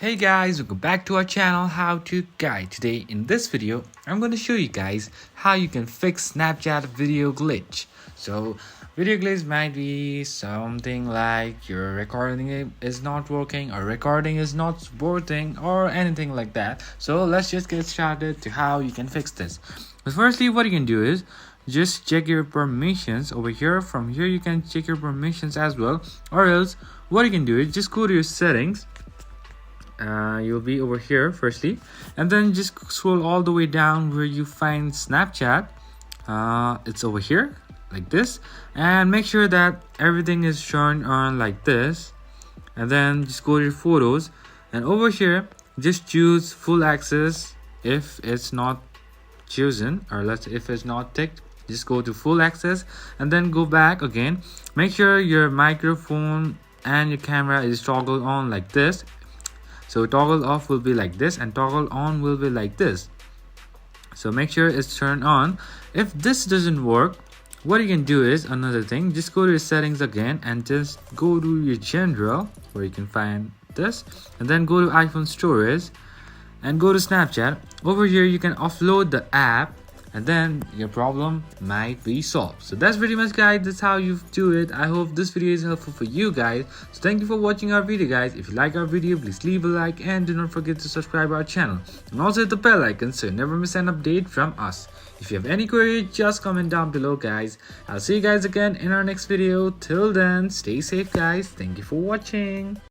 Hey guys, welcome back to our channel How to Guide. Today in this video I'm going to show you guys how you can fix Snapchat video glitch. So video glitch might be something like your recording is not working or recording is not supporting or anything like that. So let's just get started to how you can fix this. But firstly, what you can do is just check your permissions over here. From here you can check your permissions as well, or else what you can do is just go to your settings. You'll be over here firstly, and then just scroll all the way down where you find Snapchat. It's over here like this, and make sure that everything is turned on like this, and then just go to your photos, and over here just choose full access. If it's not chosen, or if it's not ticked, just go to full access and then go back again. Make sure your microphone and your camera is toggled on like this. So toggle off will be like this and toggle on will be like this. So make sure it's turned on. If this doesn't work, what you can do is another thing. Just go to your settings again and just go to your general where you can find this, and then go to iPhone storage and go to Snapchat. Over here you can offload the app, and then your problem might be solved. So that's pretty much, guys. That's how you do it. I hope this video is helpful for you guys. So thank you for watching our video, guys. If you like our video, please leave a like and do not forget to subscribe our channel, and also hit the bell icon so you never miss an update from us. If you have any query, just comment down below, guys. I'll see you guys again in our next video. Till then, stay safe, guys. Thank you for watching.